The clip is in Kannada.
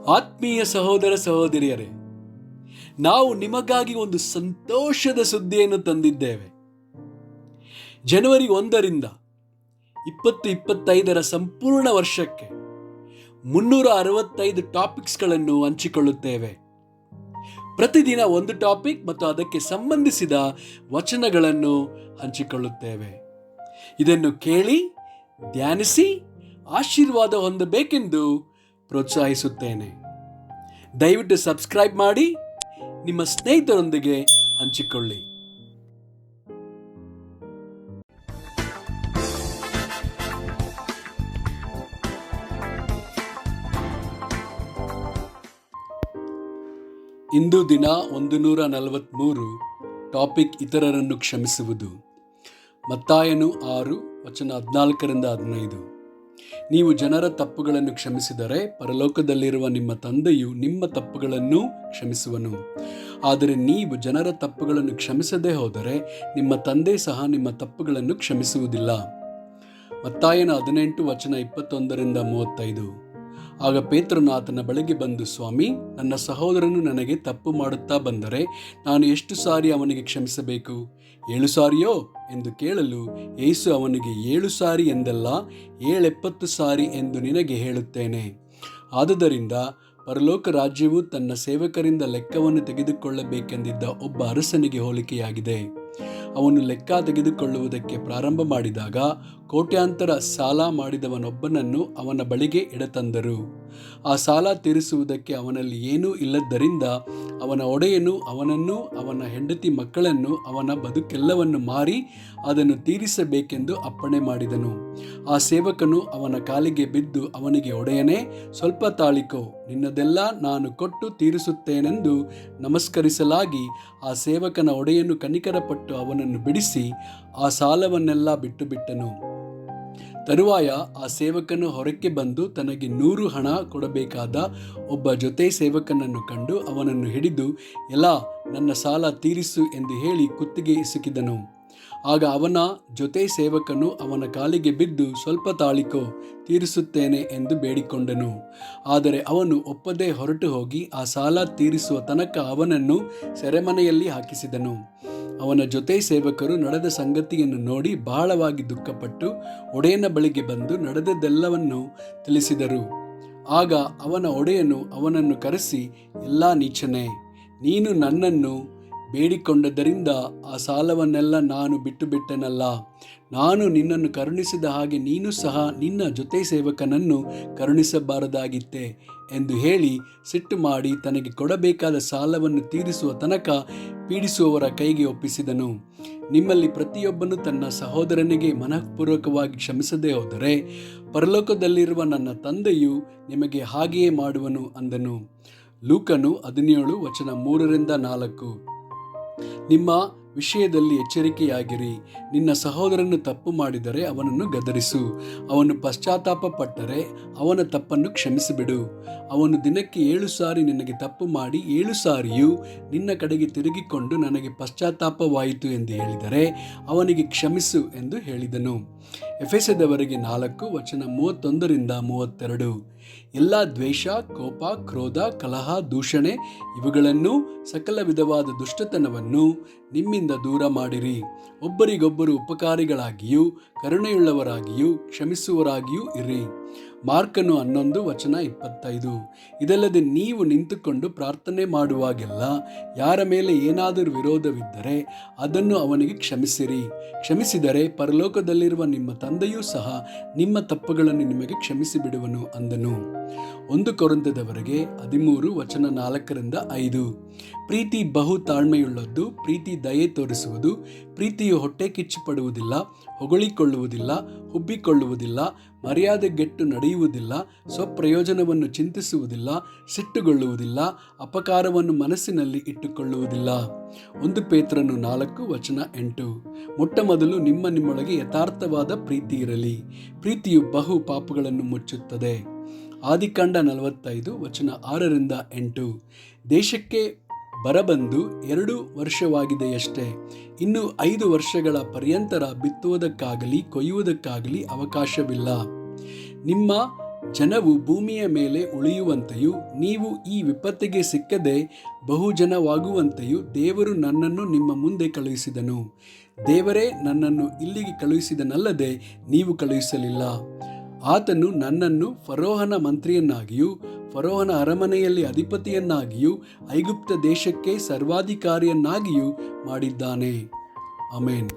ಆತ್ಮೀಯ ಸಹೋದರ ಸಹೋದರಿಯರೇ, ನಾವು ನಿಮಗಾಗಿ ಒಂದು ಸಂತೋಷದ ಸುದ್ದಿಯನ್ನು ತಂದಿದ್ದೇವೆ. ಜನವರಿ 1ರಿಂದ 2025 ಸಂಪೂರ್ಣ ವರ್ಷಕ್ಕೆ 365 ಟಾಪಿಕ್ಸ್ಗಳನ್ನು ಹಂಚಿಕೊಳ್ಳುತ್ತೇವೆ. ಪ್ರತಿದಿನ ಒಂದು ಟಾಪಿಕ್ ಮತ್ತು ಅದಕ್ಕೆ ಸಂಬಂಧಿಸಿದ ವಚನಗಳನ್ನು ಹಂಚಿಕೊಳ್ಳುತ್ತೇವೆ. ಇದನ್ನು ಕೇಳಿ ಧ್ಯಾನಿಸಿ ಆಶೀರ್ವಾದ ಹೊಂದಬೇಕೆಂದು ಪ್ರೋತ್ಸಾಹಿಸುತ್ತೇನೆ. ದಯವಿಟ್ಟು ಸಬ್ಸ್ಕ್ರೈಬ್ ಮಾಡಿ ನಿಮ್ಮ ಸ್ನೇಹಿತರೊಂದಿಗೆ ಹಂಚಿಕೊಳ್ಳಿ. ಇಂದು ದಿನ 143 ಟಾಪಿಕ್ ಇತರರನ್ನು ಕ್ಷಮಿಸುವುದು. ಮತ್ತಾಯನು 6 ವಚನ 14ರಿಂದ 15. ನೀವು ಜನರ ತಪ್ಪುಗಳನ್ನು ಕ್ಷಮಿಸಿದರೆ ಪರಲೋಕದಲ್ಲಿರುವ ನಿಮ್ಮ ತಂದೆಯು ನಿಮ್ಮ ತಪ್ಪುಗಳನ್ನು ಕ್ಷಮಿಸುವನು. ಆದರೆ ನೀವು ಜನರ ತಪ್ಪುಗಳನ್ನು ಕ್ಷಮಿಸದೇ ಹೋದರೆ ನಿಮ್ಮ ತಂದೆ ಸಹ ನಿಮ್ಮ ತಪ್ಪುಗಳನ್ನು ಕ್ಷಮಿಸುವುದಿಲ್ಲ. ಮತ್ತಾಯನ 18 ವಚನ 21ರಿಂದ 35. ಆಗ ಪೇತ್ರನು ಆತನ ಬಳಿಗೆ ಬಂದು, ಸ್ವಾಮಿ, ನನ್ನ ಸಹೋದರನು ನನಗೆ ತಪ್ಪು ಮಾಡುತ್ತಾ ಬಂದರೆ ನಾನು ಎಷ್ಟು ಸಾರಿ ಅವನಿಗೆ ಕ್ಷಮಿಸಬೇಕು? 7 ಸಾರಿಯೋ ಎಂದು ಕೇಳಲು ಯೇಸು ಅವನಿಗೆ 7 ಸಾರಿ ಎಂದಲ್ಲ, 770 ಸಾರಿ ಎಂದು ನಿನಗೆ ಹೇಳುತ್ತೇನೆ. ಆದುದರಿಂದ ಪರಲೋಕ ರಾಜ್ಯವು ತನ್ನ ಸೇವಕರಿಂದ ಲೆಕ್ಕವನ್ನು ತೆಗೆದುಕೊಳ್ಳಬೇಕೆಂದಿದ್ದ ಒಬ್ಬ ಅರಸನಿಗೆ ಹೋಲಿಕೆಯಾಗಿದೆ. ಅವನು ಲೆಕ್ಕ ತೆಗೆದುಕೊಳ್ಳುವುದಕ್ಕೆ ಪ್ರಾರಂಭ ಮಾಡಿದಾಗ ಕೋಟ್ಯಾಂತರ ಸಾಲ ಮಾಡಿದವನೊಬ್ಬನನ್ನು ಅವನ ಬಳಿಗೆ ಎಡತಂದರು. ಆ ಸಾಲ ತೀರಿಸುವುದಕ್ಕೆ ಅವನಲ್ಲಿ ಏನೂ ಇಲ್ಲದ್ದರಿಂದ ಅವನ ಒಡೆಯನು ಅವನನ್ನು, ಅವನ ಹೆಂಡತಿ ಮಕ್ಕಳನ್ನು, ಅವನ ಬದುಕೆಲ್ಲವನ್ನು ಮಾರಿ ಅದನ್ನು ತೀರಿಸಬೇಕೆಂದು ಅಪ್ಪಣೆ ಮಾಡಿದನು. ಆ ಸೇವಕನು ಅವನ ಕಾಲಿಗೆ ಬಿದ್ದು ಅವನಿಗೆ, ಒಡೆಯನೇ, ಸ್ವಲ್ಪ ತಾಳಿಕೋ, ನಿನ್ನದೆಲ್ಲ ನಾನು ಕೊಟ್ಟು ತೀರಿಸುತ್ತೇನೆಂದು ನಮಸ್ಕರಿಸಲಾಗಿ ಆ ಸೇವಕನ ಒಡೆಯನು ಕನಿಕರಪಟ್ಟು ಅವನನ್ನು ಬಿಡಿಸಿ ಆ ಸಾಲವನ್ನೆಲ್ಲ ಬಿಟ್ಟನು. ತರುವಾಯ ಆ ಸೇವಕನು ಹೊರಕ್ಕೆ ಬಂದು ತನಗೆ 100 ಹಣ ಕೊಡಬೇಕಾದ ಒಬ್ಬ ಜೊತೆ ಸೇವಕನನ್ನು ಕಂಡು ಅವನನ್ನು ಹಿಡಿದು, ಎಲಾ, ನನ್ನ ಸಾಲ ತೀರಿಸು ಎಂದು ಹೇಳಿ ಕುತ್ತಿಗೆ ಇಸುಕಿದನು. ಆಗ ಅವನ ಜೊತೆ ಸೇವಕನು ಅವನ ಕಾಲಿಗೆ ಬಿದ್ದು, ಸ್ವಲ್ಪ ತಾಳಿಕೋ, ತೀರಿಸುತ್ತೇನೆ ಎಂದು ಬೇಡಿಕೊಂಡನು. ಆದರೆ ಅವನು ಒಪ್ಪದೆ ಹೊರಟು ಹೋಗಿ ಆ ಸಾಲ ತೀರಿಸುವ ತನಕ ಅವನನ್ನು ಸೆರೆಮನೆಯಲ್ಲಿ ಹಾಕಿಸಿದನು. ಅವನ ಜೊತೆ ಸೇವಕರು ನಡೆದ ಸಂಗತಿಯನ್ನು ನೋಡಿ ಬಹಳವಾಗಿ ದುಃಖಪಟ್ಟು ಒಡೆಯನ ಬಳಿಗೆ ಬಂದು ನಡೆದದ್ದೆಲ್ಲವನ್ನು ತಿಳಿಸಿದರು. ಆಗ ಅವನ ಒಡೆಯನು ಅವನನ್ನು ಕರೆಸಿ, ಎಲ್ಲಾ ನೀಚನೇ, ನೀನು ನನ್ನನ್ನು ಬೇಡಿಕೊಂಡದ್ದರಿಂದ ಆ ಸಾಲವನ್ನೆಲ್ಲ ನಾನು ಬಿಟ್ಟೆನಲ್ಲ. ನಾನು ನಿನ್ನನ್ನು ಕರುಣಿಸಿದ ಹಾಗೆ ನೀನು ಸಹ ನಿನ್ನ ಜೊತೆ ಸೇವಕನನ್ನು ಕರುಣಿಸಬಾರದಾಗಿತ್ತೆ ಎಂದು ಹೇಳಿ ಸಿಟ್ಟು ಮಾಡಿ ತನಗೆ ಕೊಡಬೇಕಾದ ಸಾಲವನ್ನು ತೀರಿಸುವ ತನಕ ಪೀಡಿಸುವವರ ಕೈಗೆ ಒಪ್ಪಿಸಿದನು. ನಿಮ್ಮಲ್ಲಿ ಪ್ರತಿಯೊಬ್ಬನು ತನ್ನ ಸಹೋದರನಿಗೆ ಮನಃಪೂರ್ವಕವಾಗಿ ಕ್ಷಮಿಸದೇ ಹೋದರೆ ಪರಲೋಕದಲ್ಲಿರುವ ನನ್ನ ತಂದೆಯು ನಿಮಗೆ ಹಾಗೆಯೇ ಮಾಡುವನು ಅಂದನು. ಲೂಕನು 17 ವಚನ 3ರಿಂದ 4. ನಿಮ್ಮ ವಿಷಯದಲ್ಲಿ ಎಚ್ಚರಿಕೆಯಾಗಿರಿ. ನಿನ್ನ ಸಹೋದರನು ತಪ್ಪು ಮಾಡಿದರೆ ಅವನನ್ನು ಗದರಿಸು. ಅವನು ಪಶ್ಚಾತ್ತಾಪ ಪಟ್ಟರೆ ಅವನ ತಪ್ಪನ್ನು ಕ್ಷಮಿಸಿಬಿಡು. ಅವನು ದಿನಕ್ಕೆ 7 ಸಾರಿ ನಿನಗೆ ತಪ್ಪು ಮಾಡಿ 7 ಸಾರಿಯೂ ನಿನ್ನ ಕಡೆಗೆ ತಿರುಗಿಕೊಂಡು ನನಗೆ ಪಶ್ಚಾತ್ತಾಪವಾಯಿತು ಎಂದು ಹೇಳಿದರೆ ಅವನಿಗೆ ಕ್ಷಮಿಸು ಎಂದು ಹೇಳಿದನು. ಎಫೆಸದವರಿಗೆ 4 ವಚನ 31ರಿಂದ 32. ಎಲ್ಲ ದ್ವೇಷ, ಕೋಪ, ಕ್ರೋಧ, ಕಲಹ, ದೂಷಣೆ ಇವುಗಳನ್ನು, ಸಕಲ ವಿಧವಾದ ದುಷ್ಟತನವನ್ನು ನಿಮ್ಮಿಂದ ದೂರ ಮಾಡಿರಿ. ಒಬ್ಬರಿಗೊಬ್ಬರು ಉಪಕಾರಿಗಳಾಗಿಯೂ ಕರುಣೆಯುಳ್ಳವರಾಗಿಯೂ ಕ್ಷಮಿಸುವವರಾಗಿಯೂ ಇರಿ. ಮಾರ್ಕನು 11 ವಚನ 25. ಇದಲ್ಲದೆ ನೀವು ನಿಂತುಕೊಂಡು ಪ್ರಾರ್ಥನೆ ಮಾಡುವಾಗೆಲ್ಲ ಯಾರ ಮೇಲೆ ಏನಾದರೂ ವಿರೋಧವಿದ್ದರೆ ಅದನ್ನು ಅವನಿಗೆ ಕ್ಷಮಿಸಿರಿ. ಕ್ಷಮಿಸಿದರೆ ಪರಲೋಕದಲ್ಲಿರುವ ನಿಮ್ಮ ತಂದೆಯೂ ಸಹ ನಿಮ್ಮ ತಪ್ಪುಗಳನ್ನು ನಿಮಗೆ ಕ್ಷಮಿಸಿಬಿಡುವನು ಅಂದನು. 1 ಕೊರಿಂಥದವರಿಗೆ 13 ವಚನ 4ರಿಂದ 5. ಪ್ರೀತಿ ಬಹು ತಾಳ್ಮೆಯುಳ್ಳದ್ದು, ಪ್ರೀತಿ ದಯೆ ತೋರಿಸುವುದು, ಪ್ರೀತಿಯು ಹೊಟ್ಟೆ ಕಿಚ್ಚುಪಡುವುದಿಲ್ಲ, ಹೊಗಳಿಕೊಳ್ಳುವುದಿಲ್ಲ, ಹುಬ್ಬಿಕೊಳ್ಳುವುದಿಲ್ಲ, ಮರ್ಯಾದೆಗೆಟ್ಟು ನಡೆಯುವುದಿಲ್ಲ, ಸ್ವಪ್ರಯೋಜನವನ್ನು ಚಿಂತಿಸುವುದಿಲ್ಲ, ಸಿಟ್ಟುಗೊಳ್ಳುವುದಿಲ್ಲ, ಅಪಕಾರವನ್ನು ಮನಸ್ಸಿನಲ್ಲಿ ಇಟ್ಟುಕೊಳ್ಳುವುದಿಲ್ಲ. 1 ಪೇತ್ರನು 4 ವಚನ 8. ಮೊಟ್ಟಮೊದಲು ನಿಮ್ಮೊಳಗೆ ಯಥಾರ್ಥವಾದ ಪ್ರೀತಿ ಇರಲಿ. ಪ್ರೀತಿಯು ಬಹು ಪಾಪಗಳನ್ನು ಮುಚ್ಚುತ್ತದೆ. ಆದಿಕಾಂಡ 45 ವಚನ 6ರಿಂದ 8. ದೇಶಕ್ಕೆ ಬರಬಂದು 2 ವರ್ಷವಾಗಿದೆಯಷ್ಟೇ. ಇನ್ನು 5 ವರ್ಷಗಳ ಪರ್ಯಂತರ ಬಿತ್ತುವುದಕ್ಕಾಗಲಿ ಕೊಯ್ಯುವುದಕ್ಕಾಗಲಿ ಅವಕಾಶವಿಲ್ಲ. ನಿಮ್ಮ ಜನವು ಭೂಮಿಯ ಮೇಲೆ ಉಳಿಯುವಂತೆಯೂ ನೀವು ಈ ವಿಪತ್ತಿಗೆ ಸಿಕ್ಕದೆ ಬಹುಜನವಾಗುವಂತೆಯೂ ದೇವರು ನನ್ನನ್ನು ನಿಮ್ಮ ಮುಂದೆ ಕಳುಹಿಸಿದನು. ದೇವರೇ ನನ್ನನ್ನು ಇಲ್ಲಿಗೆ ಕಳುಹಿಸಿದನಲ್ಲದೆ ನೀವು ಕಳುಹಿಸಲಿಲ್ಲ. ಆತನು ನನ್ನನ್ನು ಫರೋಹನ ಮಂತ್ರಿಯನ್ನಾಗಿಯೂ ಫರೋಹನ ಅರಮನೆಯಲ್ಲಿ ಅಧಿಪತಿಯನ್ನಾಗಿಯೂ ಐಗುಪ್ತ ದೇಶಕ್ಕೆ ಸರ್ವಾಧಿಕಾರಿಯನ್ನಾಗಿಯೂ ಮಾಡಿದ್ದಾನೆ. ಆಮೆನ್.